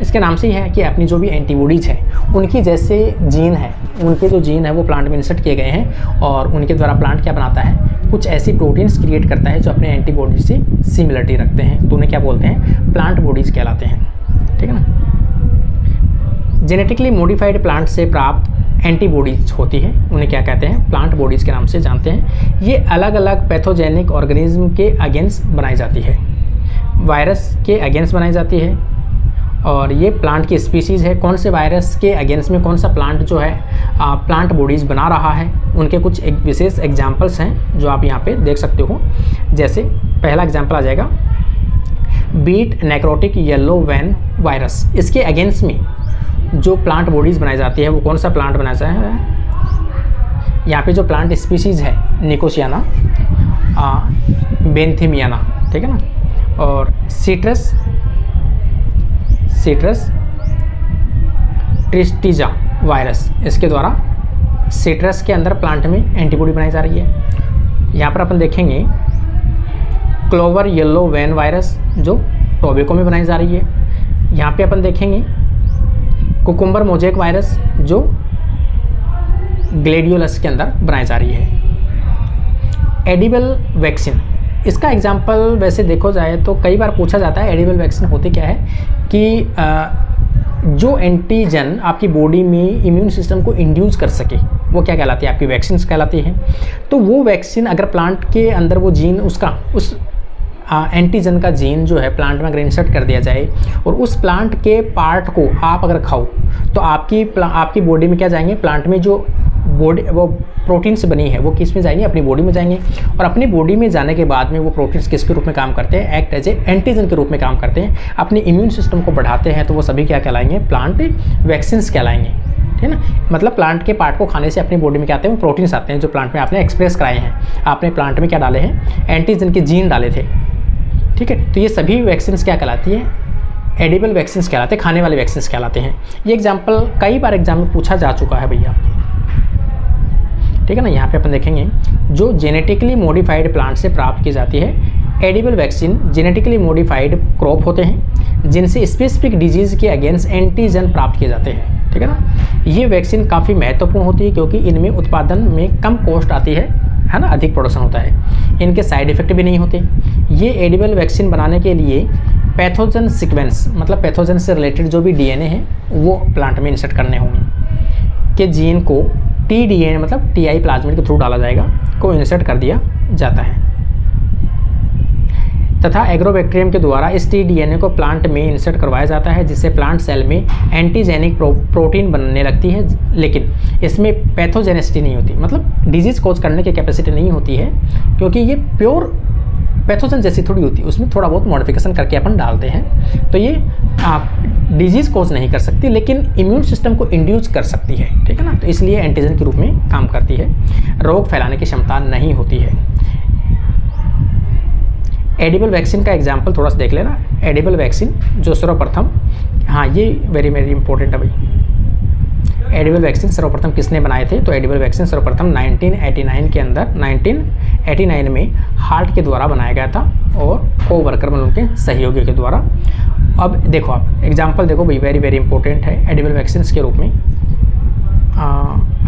इसके नाम से ही है कि अपनी जो भी एंटीबॉडीज है उनकी जैसे जीन है, उनके जो जीन है वो प्लांट में इंसर्ट किए गए हैं और उनके द्वारा प्लांट क्या बनाता है, कुछ ऐसी प्रोटीन्स क्रिएट करता है जो अपने एंटीबॉडी से सिमिलरिटी रखते हैं, तो उन्हें क्या बोलते हैं, प्लांट बॉडीज कहलाते हैं, ठीक है ना। जेनेटिकली मॉडिफाइड प्लांट से प्राप्त एंटीबॉडीज होती है, उन्हें क्या कहते हैं, प्लांट बॉडीज़ के नाम से जानते हैं। ये अलग अलग पैथोजेनिक ऑर्गेनिज्म के अगेंस्ट बनाई जाती है, वायरस के अगेंस्ट बनाई जाती है, और ये प्लांट की स्पीसीज़ है। कौन से वायरस के अगेंस्ट में कौन सा प्लांट जो है प्लांट बॉडीज़ बना रहा है, उनके कुछ एक विशेष एग्जाम्पल्स हैं जो आप यहाँ पे देख सकते हो। जैसे पहला एग्जाम्पल आ जाएगा beet necrotic yellow vein virus. इसके अगेंस्ट में जो प्लांट बॉडीज़ बनाई जाती है वो कौन सा प्लांट बनाया जाता है, यहाँ पे जो प्लांट स्पीसीज़ है निकोसियाना, बेंथेमियाना, ठीक है ना, और सिट्रस सिट्रस ट्रिस्टिजा वायरस, इसके द्वारा सिट्रस के अंदर प्लांट में एंटीबॉडी बनाई जा रही है। यहाँ पर अपन देखेंगे क्लोवर येलो वेन वायरस जो टोबैको में बनाई जा रही है। यहाँ पे अपन देखेंगे कुकुम्बर मोजेक वायरस जो ग्लेडियोलस के अंदर बनाई जा रही है। एडिबल वैक्सीन, इसका एग्जाम्पल वैसे देखो जाए तो कई बार पूछा जाता है एडिबल वैक्सीन होती क्या है कि जो एंटीजन आपकी बॉडी में इम्यून सिस्टम को इंड्यूस कर सके वो क्या कहलाती है, आपकी वैक्सीन कहलाती है। तो वो वैक्सीन अगर प्लांट के अंदर वो जीन उसका उस एंटीजन का जीन जो है प्लांट में अगर इंसर्ट कर दिया जाए और उस प्लांट के पार्ट को आप अगर खाओ तो आपकी बॉडी में क्या जाएंगे, प्लांट में जो बॉडी वो प्रोटीन से बनी है वो किस में जाएंगे, अपनी बॉडी में जाएंगे। और अपनी बॉडी में जाने के बाद में वो प्रोटीन्स किसके रूप में काम करते हैं, एक्ट एज ए एंटीजन के रूप में काम करते हैं, अपने इम्यून सिस्टम को बढ़ाते हैं। तो वो सभी क्या कहलाएंगे, प्लांट वैक्सीन्स कहलाएंगे, ठीक है ना। मतलब प्लांट के पार्ट को खाने से अपनी बॉडी में क्या आते हैं, वो प्रोटीन्स आते हैं जो प्लांट में आपने एक्सप्रेस कराए हैं। आपने प्लांट में क्या डाले हैं, एंटीजन के जीन डाले थे, ठीक है। तो ये सभी वैक्सीन्स क्या कहलाती है, एडिबल वैक्सीन्स कहलाते हैं, खाने वाले वैक्सीन्स कहलाते हैं। ये एग्जाम्पल कई बार एग्जाम में पूछा जा चुका है भैया, ठीक है ना। यहाँ पे अपन देखेंगे जो जेनेटिकली मॉडिफाइड प्लांट से प्राप्त की जाती है edible vaccine, genetically modified crop होते हैं जिनसे स्पेसिफिक डिजीज़ के अगेंस्ट एंटीजन प्राप्त किए जाते हैं, ठीक है ना। ये वैक्सीन काफ़ी महत्वपूर्ण होती है क्योंकि इनमें उत्पादन में कम कॉस्ट आती है ना, अधिक प्रोडक्शन होता है, इनके साइड इफेक्ट भी नहीं होते। ये एडिबल वैक्सीन बनाने के लिए पैथोजन सीक्वेंस, मतलब पैथोजन से रिलेटेड जो भी डीएनए है वो प्लांट में इंसर्ट करने होंगे कि जीन को टीडीएनए मतलब टीआई प्लाज्मिड के थ्रू डाला जाएगा, को इंसर्ट कर दिया जाता है तथा एग्रोबैक्टीरियम के द्वारा इस टीडीएनए को प्लांट में इंसर्ट करवाया जाता है जिससे प्लांट सेल में एंटीजेनिक प्रोटीन बनने लगती है, लेकिन इसमें पैथोजेनिसिटी नहीं होती, मतलब डिजीज़ कोज करने की कैपेसिटी नहीं होती है क्योंकि ये प्योर पैथोजन जैसी थोड़ी होती है, उसमें थोड़ा बहुत मॉडिफिकेशन करके अपन डालते हैं। तो ये डिजीज़ कोज नहीं कर सकती लेकिन इम्यून सिस्टम को इंड्यूस कर सकती है, ठीक है ना। तो इसलिए एंटीजन के रूप में काम करती है, रोग फैलाने की क्षमता नहीं होती है। एडिबल वैक्सीन का एग्जाम्पल थोड़ा सा देख लेना। एडिबल वैक्सीन जो सर्वप्रथम, हाँ ये वेरी वेरी इंपॉर्टेंट है भाई, एडिबल वैक्सीन सर्वप्रथम किसने बनाए थे, तो एडिबल वैक्सीन सर्वप्रथम 1989 के अंदर 1989 में हार्ट के द्वारा बनाया गया था और को वर्कर मतलब उनके सहयोगियों के द्वारा। अब देखो आप एग्जाम्पल देखो भाई, वेरी वेरी इंपॉर्टेंट है एडिबल वैक्सीन के रूप में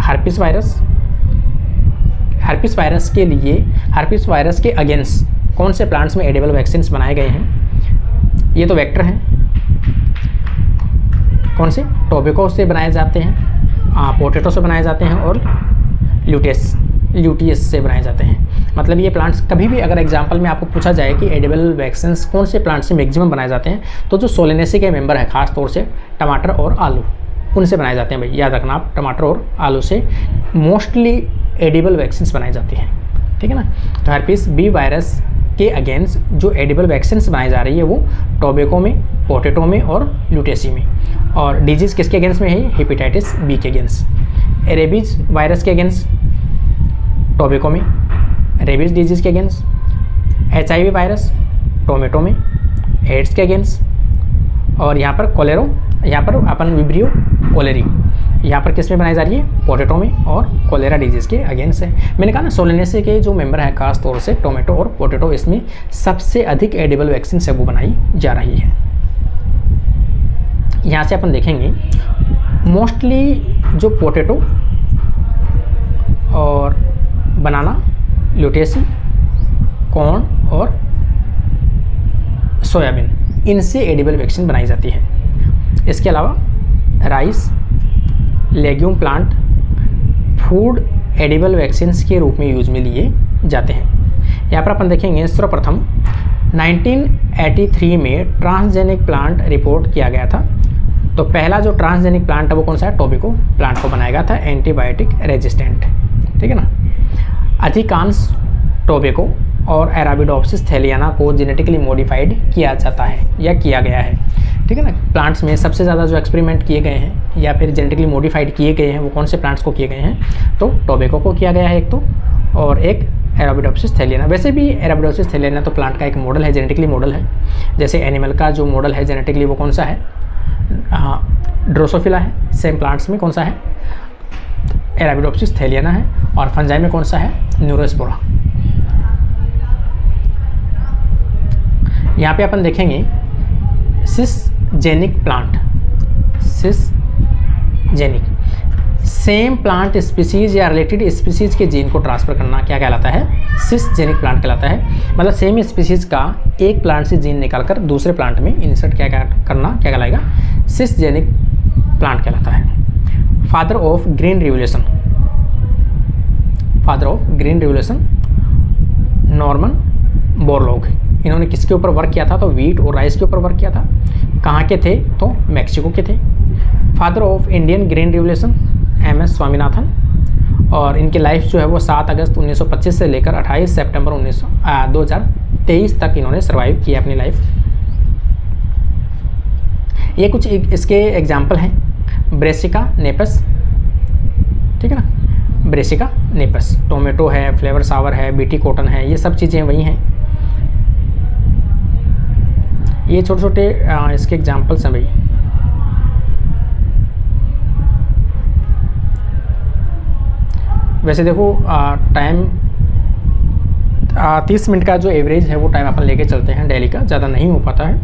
हर्पिस वायरस। हर्पिस वायरस के लिए, हर्पिस वायरस के अगेंस्ट कौन से प्लांट्स में एडिबल वैक्सीन्स बनाए गए हैं, ये तो वेक्टर हैं, कौन से, टोबैको से बनाए जाते हैं, पोटैटो से बनाए जाते हैं और ल्यूटियस से बनाए जाते हैं। मतलब ये प्लांट्स कभी भी अगर एग्जांपल में आपको पूछा जाए कि एडिबल वैक्सीन्स कौन से प्लांट से मैक्सिमम बनाए जाते हैं, तो जो सोलेनेसी के मेंबर है खास तौर से टमाटर और आलू, उनसे बनाए जाते हैं भाई, याद रखना आप, टमाटर और आलू से मोस्टली एडिबल वैक्सीन्स बनाई जाती हैं, ठीक है ना। तो हर्पिस बी वायरस के अगेंस्ट जो एडिबल वैक्सीन्स बनाई जा रही है वो टोबैको में, पोटैटो में और ल्यूटेसी में। और डिजीज़ किसके अगेंस्ट में है, हेपेटाइटिस बी के अगेंस्ट। रेबीज वायरस के अगेंस्ट टोबैको में, रेबीज डिजीज़ के अगेंस्ट। HIV वायरस टोमेटो में, एड्स के अगेंस्ट। और यहाँ पर कोलेरो, यहाँ पर अपन विब्रियो कोलेरी, यहाँ पर किस में बनाई जा रही है, पोटैटो में और कोलेरा डिजीज़ के अगेंस्ट है। मैंने कहा ना सोलेनेसी के जो मेंबर है खास तौर से टोमेटो और पोटैटो, इसमें सबसे अधिक एडिबल वैक्सीन से वो बनाई जा रही है। यहाँ से अपन देखेंगे मोस्टली जो पोटैटो और बनाना, ल्यूटेसी, कॉर्न और सोयाबीन, इनसे एडिबल वैक्सीन बनाई जाती है। इसके अलावा rice, legume plant food edible vaccines के रूप में यूज में लिए जाते हैं। यहाँ पर अपन देखेंगे सर्वप्रथम 1983 में ट्रांसजेनिक प्लांट रिपोर्ट किया गया था। तो पहला जो ट्रांसजेनिक प्लांट है वो कौन सा है, टोबैको प्लांट को बनाया गया था, एंटीबायोटिक रेजिस्टेंट, ठीक है ना। अधिकांश टोबैको और अराबिडोप्सिस थैलियाना को जेनेटिकली मॉडिफाइड किया जाता है या किया गया है, ठीक है ना। प्लांट्स में सबसे ज़्यादा जो एक्सपेरिमेंट किए गए हैं या फिर जेनेटिकली मॉडिफाइड किए गए हैं वो कौन से प्लांट्स को किए गए हैं, तो टोबैको को किया गया है एक तो, और एक अराबिडोप्सिस थैलियाना। वैसे भी अराबिडोप्सिस थैलियाना तो प्लांट का एक मॉडल है, जेनेटिकली मॉडल है। जैसे एनिमल का जो मॉडल है जेनेटिकली वो कौन सा है, ड्रोसोफिला है। सेम प्लांट्स में कौन सा है? एराबिडोप्सिस थैलियाना है। और फंजाई में कौन सा है? न्यूरोस्पोरा। यहाँ पे अपन देखेंगे सिसजेनिक प्लांट, सिसजेनिक सेम प्लांट स्पीसीज या रिलेटेड स्पीसीज के जीन को ट्रांसफर करना क्या कहलाता है? सिसजेनिक प्लांट कहलाता है। मतलब सेम स्पीसीज का एक प्लांट से जीन निकालकर दूसरे प्लांट में इंसर्ट क्या करना क्या कहलाएगा? सिसजेनिक प्लांट कहलाता है। Father of green revolution, father of green revolution Norman Borlaug. इन्होंने किसके ऊपर वर्क किया था? तो वीट और राइस के ऊपर वर्क किया था। कहाँ के थे? तो मैक्सिको के थे। Father of Indian green revolution MS Swaminathan. और इनकी लाइफ जो है वो 7 अगस्त 1925 से लेकर 28 सितंबर 2023 तक इन्होंने सर्वाइव किया अपनी लाइफ। ये कुछ इसके एग्जाम्पल हैं। ब्रेसिका नेपस, ठीक है ना, ब्रेसिका नेपस। टोमेटो है, फ्लेवर सावर है, बीटी कॉटन है, ये सब चीज़ें वही हैं। ये छोटे छोटे इसके एग्जाम्पल्स हैं भाई। वैसे देखो टाइम 30 मिनट का जो एवरेज है वो टाइम अपन लेके चलते हैं डेली का, ज़्यादा नहीं हो पाता है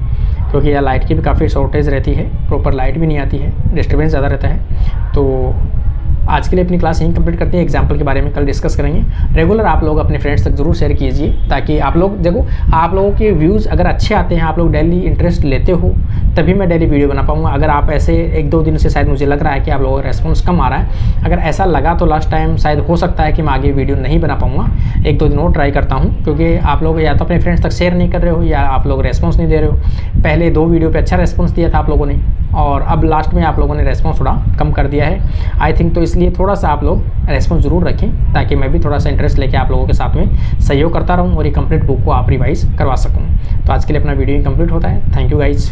क्योंकि यहाँ लाइट की भी काफ़ी शॉर्टेज रहती है, प्रॉपर लाइट भी नहीं आती है, डिस्टर्बेंस ज़्यादा रहता है। तो आज के लिए अपनी क्लास यहीं कंप्लीट करते हैं। एग्जाम्पल के बारे में कल डिस्कस करेंगे। रेगुलर आप लोग अपने फ्रेंड्स तक जरूर शेयर कीजिए ताकि आप लोग देखो, आप लोगों के व्यूज़ अगर अच्छे आते हैं, आप लोग डेली इंटरेस्ट लेते हो, तभी मैं डेली वीडियो बना पाऊँगा। अगर आप ऐसे 1-2 दिन से शायद मुझे लग रहा है कि आप लोगों का रेस्पॉन्स कम आ रहा है, अगर ऐसा लगा तो लास्ट टाइम शायद हो सकता है कि मैं आगे वीडियो नहीं बना पाऊँगा। 1-2 दिन और ट्राई करता हूँ क्योंकि आप लोग या तो अपने फ्रेंड्स तक शेयर नहीं कर रहे हो या आप लोग रेस्पॉन्स नहीं दे रहे हो। पहले 2 वीडियो पर अच्छा रेस्पॉन्स दिया था आप लोगों ने और अब लास्ट में आप लोगों ने रेस्पॉन्स थोड़ा कम कर दिया है आई थिंक। तो इसलिए थोड़ा सा आप लोग रेस्पॉन्स ज़रूर रखें ताकि मैं भी थोड़ा सा इंटरेस्ट लेके आप लोगों के साथ में सहयोग करता रहूं और ये कंप्लीट बुक को आप रिवाइज करवा सकूं। तो आज के लिए अपना वीडियो कंप्लीट होता है। Thank you guys.